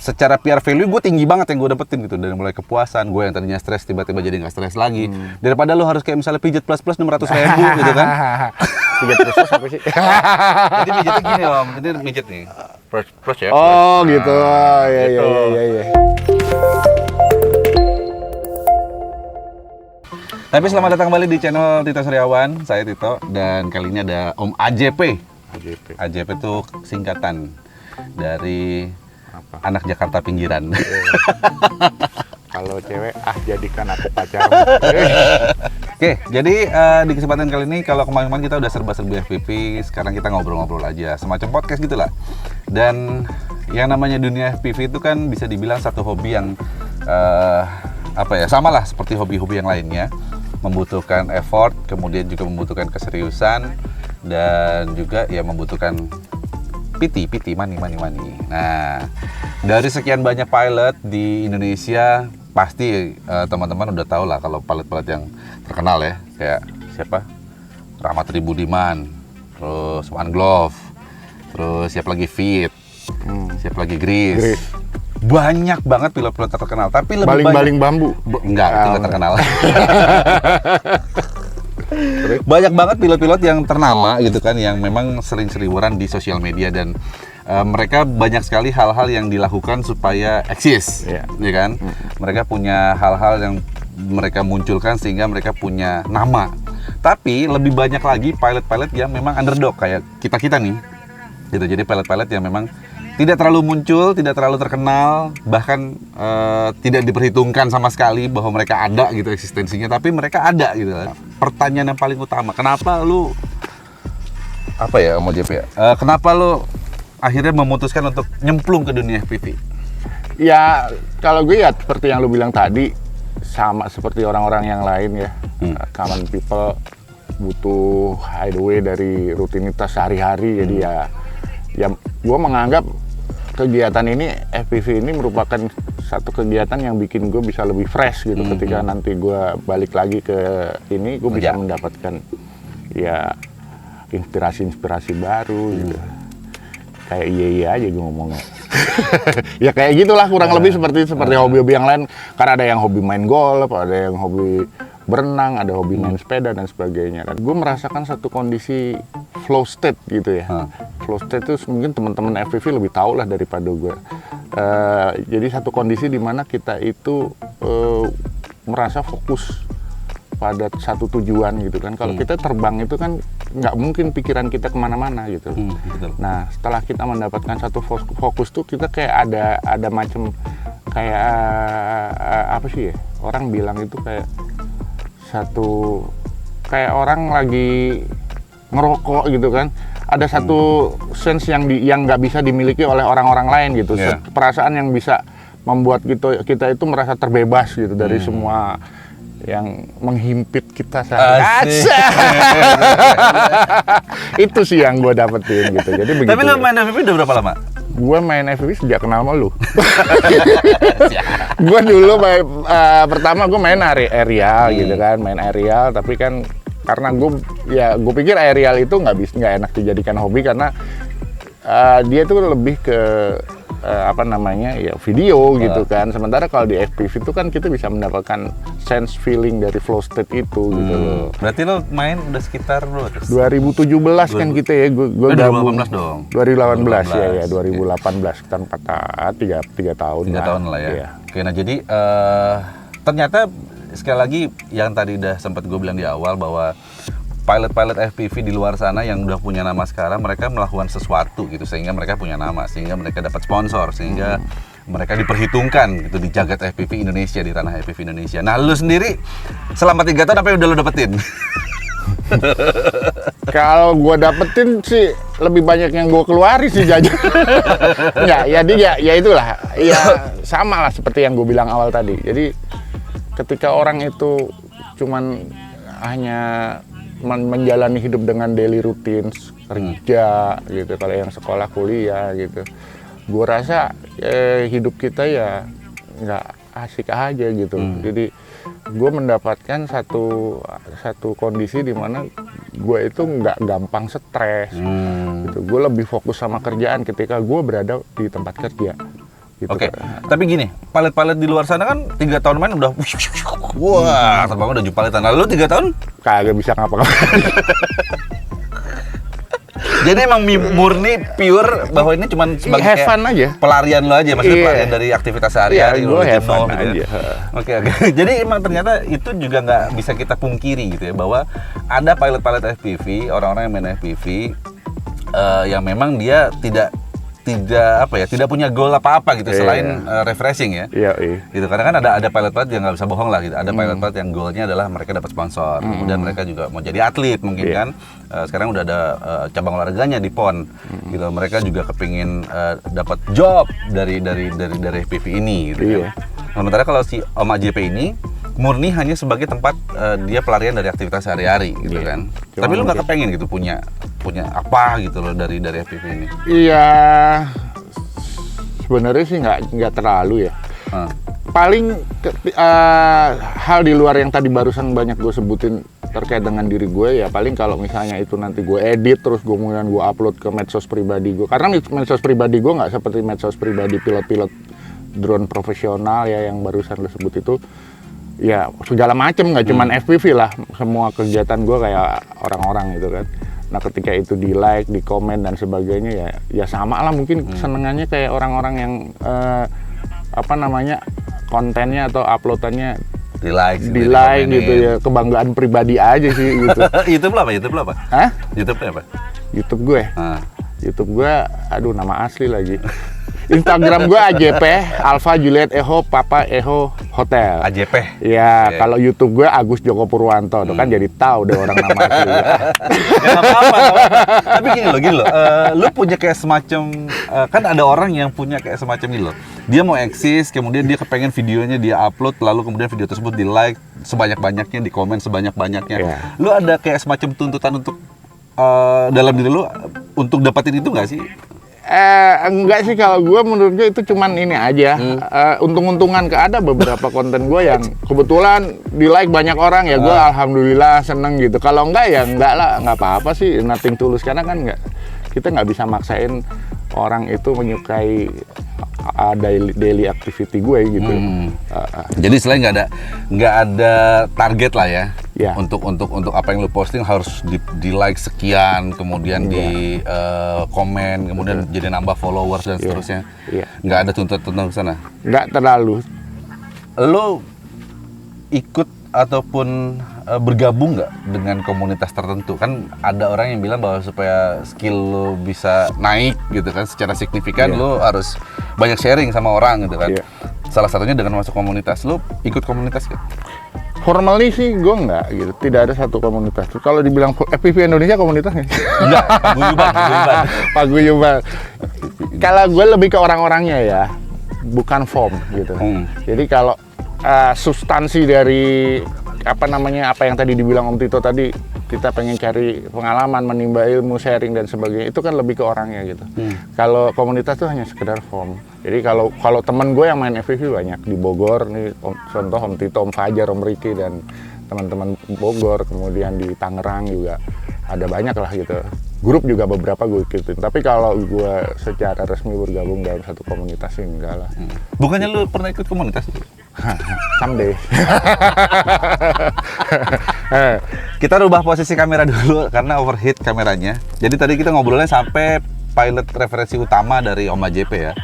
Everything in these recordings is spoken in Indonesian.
secara PR value gue tinggi banget yang gue dapetin gitu. Dari mulai kepuasan, gue yang tadinya stres tiba-tiba jadi nggak stres lagi. Daripada lo harus kayak misalnya pijat plus 600.000 gitu kan. Pijat plus apa sih? Jadi pijatnya gini om, jadi pijat nih. Plus ya. Oh gitu, ya gitu. ya. Tapi selamat datang kembali di channel Tito Suryawan. Saya Tito dan kali ini ada Om AJP. AJP itu singkatan dari Apa? anak Jakarta pinggiran. Kalau cewek, jadikan aku pacar. Oke, jadi di kesempatan kali ini kalau kemarin-kemarin kita udah serba-serbi FPV, sekarang kita ngobrol-ngobrol aja, semacam podcast gitulah. Dan yang namanya dunia FPV itu kan bisa dibilang satu hobi yang sama lah seperti hobi-hobi yang lainnya, membutuhkan effort, kemudian juga membutuhkan keseriusan dan juga ya membutuhkan money. Nah, dari sekian banyak pilot di Indonesia, pasti teman-teman udah tahu lah kalau pilot-pilot yang terkenal ya, kayak siapa? Rahmat Budiman, terus One Glove, terus siapa lagi Fit, siapa lagi Gris. Banyak banget pilot-pilot terkenal, tapi lebih Baling-baling bambu. Enggak, itu nggak terkenal. Banyak banget pilot-pilot yang ternama gitu kan, yang memang sering seliweran di sosial media dan mereka banyak sekali hal-hal yang dilakukan supaya eksis, ya kan? Mereka punya hal-hal yang mereka munculkan sehingga mereka punya nama. Tapi lebih banyak lagi pilot-pilot yang memang underdog kayak kita nih, gitu. Jadi pilot-pilot yang memang tidak terlalu muncul, tidak terlalu terkenal, bahkan tidak diperhitungkan sama sekali bahwa mereka ada gitu eksistensinya, tapi mereka ada gitu. Pertanyaan yang paling utama, kenapa lu Om JP ya? Kenapa lu akhirnya memutuskan untuk nyemplung ke dunia FPV? Ya, kalau gue ya seperti yang lu bilang tadi, sama seperti orang-orang yang lain ya. Common people butuh hideaway dari rutinitas sehari-hari. Jadi ya gue menganggap kegiatan ini, FPV ini merupakan satu kegiatan yang bikin gue bisa lebih fresh gitu. Ketika nanti gue balik lagi ke ini, gue bisa mendapatkan ya inspirasi baru gitu. Kayak iya aja gue ngomongnya. Ya kayak gitulah kurang lebih seperti hobi-hobi yang lain. Karena ada yang hobi main golf, ada yang hobi berenang, ada hobi main sepeda dan sebagainya. Dan gue merasakan satu kondisi flow state gitu ya. Flow state itu mungkin teman-teman FPV lebih tahu lah daripada gue. Jadi satu kondisi di mana kita itu merasa fokus pada satu tujuan gitu kan. Kalau kita terbang itu kan nggak mungkin pikiran kita kemana-mana gitu. Nah setelah kita mendapatkan satu fokus tuh kita kayak ada macam kayak apa sih ya, orang bilang itu kayak kayak orang lagi ngerokok gitu kan, ada satu sense yang nggak bisa dimiliki oleh orang-orang lain gitu. Perasaan yang bisa membuat kita itu merasa terbebas gitu dari semua yang menghimpit kita sehari. Itu sih yang gue dapetin gitu. Jadi begitu. Tapi lo main FPV udah berapa lama? Gue main FPV sejak kenal sama lu. Gue dulu pertama gue main aerial gitu kan, main aerial, tapi kan karena gue pikir aerial itu nggak enak dijadikan hobi karena dia tuh lebih ke video gitu kan. Sementara kalau di FPV itu kan kita bisa mendapatkan sense feeling dari flow state itu gitu loh. Berarti lo main udah sekitar 2017 kan kita ya, gue gabung 2018 dong. 2018 ya 2018 kita 3 tahun. 3 tahun lah ya. Iya. Oke, nah jadi ternyata sekali lagi yang tadi udah sempat gue bilang di awal bahwa pilot-pilot FPV di luar sana yang udah punya nama sekarang, mereka melakukan sesuatu gitu sehingga mereka punya nama, sehingga mereka dapat sponsor, sehingga mereka diperhitungkan gitu di jagat FPV Indonesia, di tanah FPV Indonesia. Nah, lu sendiri selama 3 tahun apa yang udah lu dapetin? Kalau gue dapetin sih lebih banyak yang gue keluarin sih jajan. Ya itulah. Ya sama lah seperti yang gue bilang awal tadi. Jadi ketika orang itu cuman hanya menjalani hidup dengan daily routine kerja gitu, kalau yang sekolah kuliah gitu, gue rasa hidup kita ya nggak asik aja gitu. Jadi gue mendapatkan satu kondisi di mana gue itu nggak gampang stres gitu. Gue lebih fokus sama kerjaan ketika gue berada di tempat kerja. Gitu. Oke, tapi gini, pilot-pilot di luar sana kan 3 tahun main udah wah, terbang udah jupaletan. Lalu 3 tahun Kagak bisa ngapa-ngapain. jadi emang murni pure bahwa ini cuma sebagai have fun aja. pelarian lo aja, maksudnya Iya. pelarian dari aktivitas sehari-hari Iya, lo gue bikin have fun nol gitu ya. aja. Oke. Jadi emang ternyata itu juga nggak bisa kita pungkiri gitu ya, bahwa ada pilot-pilot FPV, orang-orang yang main FPV yang memang dia tidak punya goal apa-apa gitu selain refreshing ya. Iya. Gitu, karena kan ada pilot-pilot yang nggak bisa bohong lah gitu. Ada pilot-pilot yang goalnya adalah mereka dapat sponsor, kemudian mereka juga mau jadi atlet mungkin kan. Sekarang udah ada cabang olahraganya di PON, gitu. Mereka juga kepingin dapat job dari FPV ini, gitu kan. Sementara kalau si Oma JP ini murni hanya sebagai tempat dia pelarian dari aktivitas sehari-hari, gitu kan. Cuma Tapi lu nggak kepengen gitu punya apa gitu loh dari FPV ini? Iya, sebenarnya sih nggak terlalu ya. Paling hal di luar yang tadi barusan banyak gue sebutin terkait dengan diri gue ya, paling kalau misalnya itu nanti gue edit terus kemudian gue upload ke medsos pribadi gue, karena medsos pribadi gue nggak seperti medsos pribadi pilot-pilot drone profesional ya yang barusan lo sebut itu. Ya segala macem, nggak cuman FPV lah, semua kegiatan gue kayak orang-orang gitu kan. Nah ketika itu di like, di komen dan sebagainya ya sama lah, mungkin senengannya kayak orang-orang yang kontennya atau uploadannya Di like gitu ya, kebanggaan pribadi aja sih gitu. YouTube lo apa? Hah? YouTube apa? YouTube gue? YouTube gue, aduh nama asli lagi. Instagram gue AJP, Alpha Juliet Echo Papa Echo Hotel. AJP? Ya, kalau YouTube gue Agus Joko Purwanto, tuh kan jadi tahu deh orang nama asli. Ya nggak apa-apa. Tapi gini loh, lu punya kayak semacam, kan ada orang yang punya kayak semacam ini loh. Dia mau eksis, kemudian dia kepengen videonya dia upload, lalu kemudian video tersebut di like sebanyak-banyaknya, di komen sebanyak-banyaknya. Lu ada kayak semacam tuntutan untuk dalam diri lu untuk dapatin itu nggak sih? Enggak sih, kalau gue menurut gue itu cuman ini aja, untung-untungan. Ada beberapa konten gue yang kebetulan di like banyak orang ya, gue alhamdulillah seneng gitu. Kalau enggak ya enggak lah, nggak apa-apa sih, nothing tulus, karena kan kita nggak bisa maksain orang itu menyukai daily activity gue gitu. Jadi selain nggak ada target lah ya. Untuk apa yang lu posting harus di like sekian, kemudian di komen, kemudian jadi nambah followers dan seterusnya. Nggak ada tuntutan ke sana. Nggak terlalu. Lu ikut ataupun bergabung nggak dengan komunitas tertentu? Kan ada orang yang bilang bahwa supaya skill lu bisa naik gitu kan secara signifikan, lu harus banyak sharing sama orang gitu kan. Salah satunya dengan masuk komunitas. Lu ikut komunitas nggak? Formally sih gue nggak gitu, tidak ada satu komunitas. Kalau dibilang FPV Indonesia komunitas nggak? Enggak, paguyuban. Paguyuban. Kalau gue lebih ke orang-orangnya ya, bukan form gitu. Jadi kalau substansi dari apa yang tadi dibilang Om Tito tadi, kita pengen cari pengalaman, menimba ilmu, sharing dan sebagainya, itu kan lebih ke orangnya gitu. Kalau komunitas tuh hanya sekedar form. Jadi kalau teman gue yang main FPV banyak di Bogor nih, contoh Om Tito, Om Fajar, Om Riki dan teman-teman Bogor, kemudian di Tangerang juga ada banyak lah gitu. Grup juga beberapa gue ikutin. Tapi kalau gue secara resmi bergabung dalam satu komunitas sih enggak lah. Bukannya lu pernah ikut komunitas? Someday. Kita rubah posisi kamera dulu karena overheat kameranya. Jadi tadi kita ngobrolnya sampai pilot referensi utama dari Oma JP ya.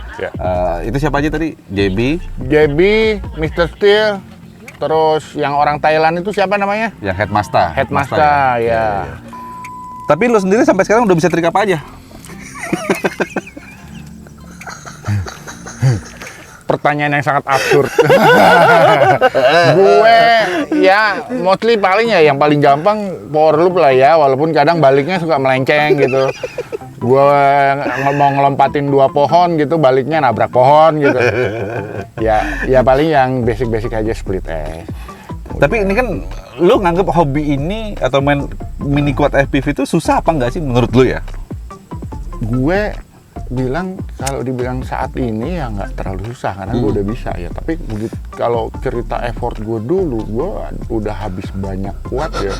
Itu siapa aja tadi? JB, Mr. Steel, terus yang orang Thailand itu siapa namanya? Yang Headmaster. Headmaster ya. Tapi lu sendiri sampai sekarang udah bisa trik apa aja? Pertanyaan yang sangat absurd. Gue ya mostly paling ya yang paling gampang power loop lah ya, walaupun kadang baliknya suka melenceng gitu. Gue mau ngelompatin 2 pohon gitu, baliknya nabrak pohon gitu. Ya paling yang basic aja, split S. Tapi ini kan lu nganggep hobi ini atau main mini quad FPV itu susah apa enggak sih menurut lu ya? Gue bilang kalau dibilang saat ini ya nggak terlalu susah karena gue udah bisa ya. Tapi begitu kalau cerita effort gue dulu, gue udah habis banyak kuat ya,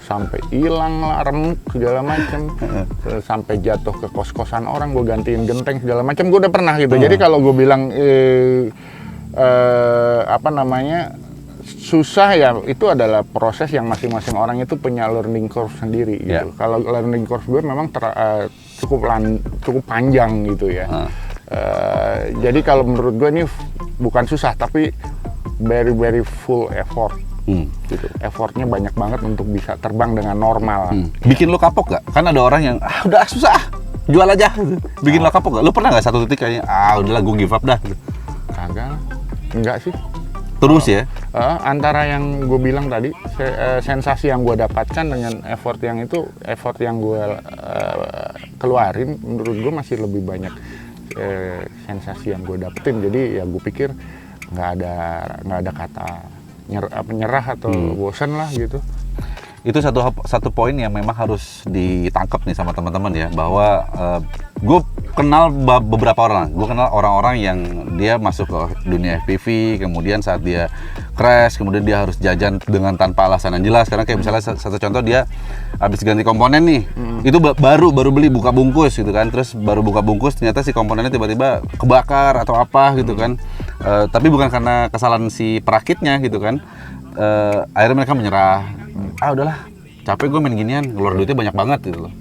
sampai hilang lah, remuk segala macam, sampai jatuh ke kos-kosan orang, gue gantiin genteng segala macam, gue udah pernah gitu. Jadi kalau gue bilang susah ya, itu adalah proses yang masing-masing orang itu punya learning curve sendiri gitu. Kalau learning curve gue memang cukup panjang gitu ya. Jadi kalau menurut gue ini bukan susah, tapi very full effort. Gitu. Effortnya banyak banget untuk bisa terbang dengan normal. Bikin lo kapok gak? Kan ada orang yang udah susah, jual aja. Bikin lo kapok gak? Lo pernah gak satu titik kayaknya udahlah gue give up dah? Kagak, enggak sih. Terus ya? Antara yang gue bilang tadi, sensasi yang gue dapatkan dengan effort yang gue keluarin, menurut gue masih lebih banyak sensasi yang gue dapetin. Jadi ya gue pikir nggak ada kata nyerah atau bosan lah gitu. Itu satu poin yang memang harus ditangkap nih sama teman-teman ya, bahwa gue kenal beberapa orang. Gue kenal orang-orang yang dia masuk ke dunia FPV, kemudian saat dia crash, kemudian dia harus jajan dengan tanpa alasan yang jelas. Karena kayak misalnya satu contoh, dia habis ganti komponen nih, itu baru beli buka bungkus gitu kan, terus baru buka bungkus ternyata si komponennya tiba-tiba kebakar atau apa gitu kan. Tapi bukan karena kesalahan si perakitnya gitu kan. Akhirnya mereka menyerah. Udahlah, capek gue main ginian, keluar duitnya banyak banget gitu loh.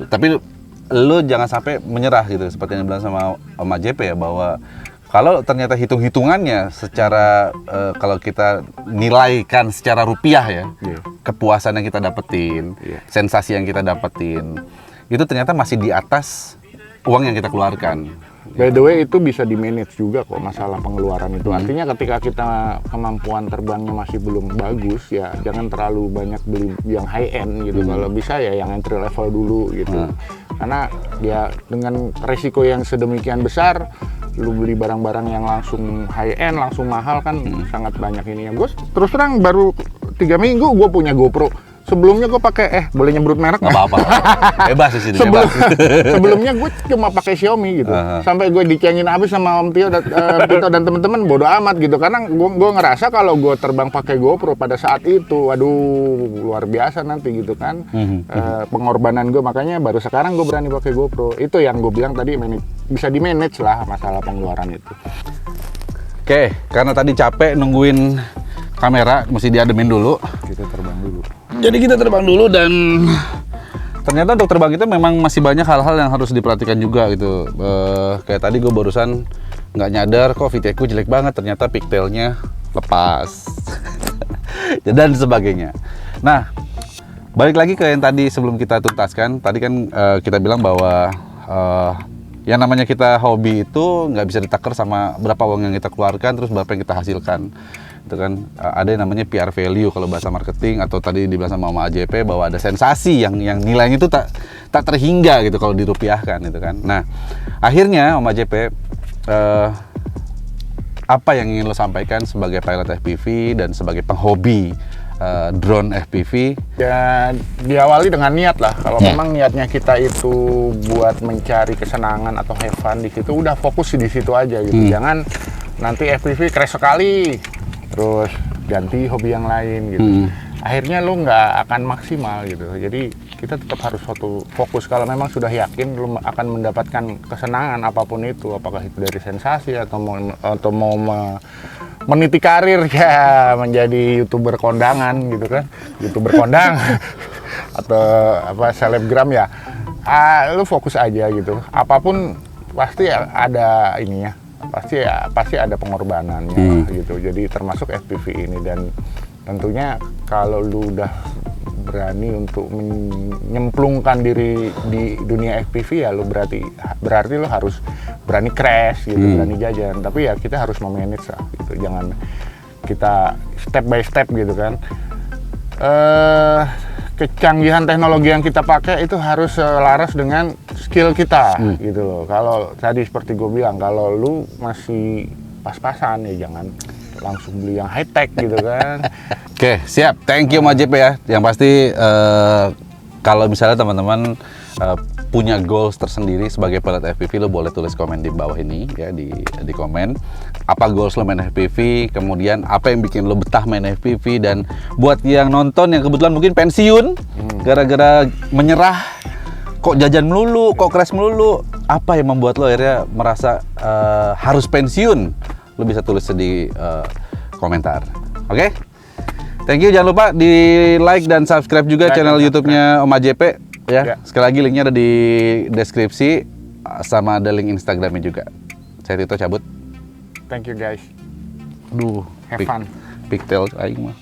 Tapi lo jangan sampai menyerah gitu, seperti yang dibilang sama Om JP ya, bahwa kalau ternyata hitung-hitungannya secara kalau kita nilaikan secara rupiah ya, kepuasan yang kita dapetin, sensasi yang kita dapetin, itu ternyata masih di atas uang yang kita keluarkan. By the way, itu bisa di-manage juga kok masalah pengeluaran itu. Artinya ketika kita kemampuan terbangnya masih belum bagus, ya jangan terlalu banyak beli yang high end gitu. Kalau bisa ya yang entry level dulu gitu. Karena ya dengan resiko yang sedemikian besar, lu beli barang-barang yang langsung high end, langsung mahal kan sangat banyak ininya. Gue terus terang baru 3 minggu gue punya GoPro. Sebelumnya gue pakai boleh nyebut merek nggak apa-apa, bebas sih. Sebelumnya gue cuma pakai Xiaomi gitu, sampai gue dicengin habis sama Om Tio dan teman-teman, bodo amat gitu, karena gue ngerasa kalau gue terbang pakai GoPro pada saat itu, waduh luar biasa nanti gitu kan, pengorbanan gue, makanya baru sekarang gue berani pakai GoPro. Itu yang gue bilang tadi, bisa di manage lah masalah pengeluaran itu. Oke, karena tadi capek nungguin kamera, mesti diademin dulu. Kita terbang dulu. Jadi kita terbang dulu, dan ternyata untuk terbang itu memang masih banyak hal-hal yang harus diperhatikan juga gitu. Kayak tadi gue barusan nggak nyadar kok VTX ku jelek banget, ternyata pigtailnya lepas dan sebagainya. Nah, balik lagi ke yang tadi sebelum kita tuntaskan. Tadi kan kita bilang bahwa yang namanya kita hobi itu nggak bisa ditakar sama berapa uang yang kita keluarkan, terus berapa yang kita hasilkan. Itu kan ada yang namanya PR value kalau bahasa marketing, atau tadi dibilang sama Om JP bahwa ada sensasi yang nilainya itu tak terhingga gitu kalau dirupiahkan gitu kan. Nah, akhirnya Om JP apa yang ingin lo sampaikan sebagai pilot FPV dan sebagai penghobi drone FPV? Ya diawali dengan niat lah. Kalau memang niatnya kita itu buat mencari kesenangan atau have fun di situ, udah fokus di situ aja gitu. Jangan nanti FPV crash sekali terus ganti hobi yang lain gitu. Akhirnya lo nggak akan maksimal gitu. Jadi kita tetap harus fokus. Kalau memang sudah yakin lo akan mendapatkan kesenangan apapun itu, apakah itu dari sensasi atau mau meniti karir ya menjadi YouTuber kondangan gitu kan, YouTuber kondang atau apa selebgram ya, lo fokus aja gitu. Apapun pasti ada ininya, pasti ada pengorbanannya gitu. Jadi termasuk FPV ini, dan tentunya kalau lu udah berani untuk menyemplungkan diri di dunia FPV ya lu berarti lu harus berani crash gitu, berani jajan. Tapi ya kita harus memanage lah gitu. Jangan kita step by step gitu kan. Kecanggihan teknologi yang kita pakai itu harus selaras dengan skill kita gitu loh. Kalau tadi seperti gue bilang, kalau lu masih pas-pasan ya jangan langsung beli yang high tech gitu kan. Oke, siap. Thank you Om JP ya. Yang pasti kalau misalnya teman-teman punya goals tersendiri sebagai pilot FPV, lo boleh tulis komen di bawah ini ya, di komen. Apa goals lo main FPV, kemudian apa yang bikin lo betah main FPV, dan buat yang nonton yang kebetulan mungkin pensiun gara-gara menyerah, kok jajan melulu, kok crash melulu, apa yang membuat lo akhirnya merasa harus pensiun, lo bisa tulis di komentar. Oke? Thank you, jangan lupa di like dan subscribe juga channel YouTube-nya Om AJP ya. Sekali lagi linknya ada di deskripsi, sama ada link Instagramnya juga. Saya Tito cabut. Thank you guys. Aduh, Have fun. Pigtail aing mah.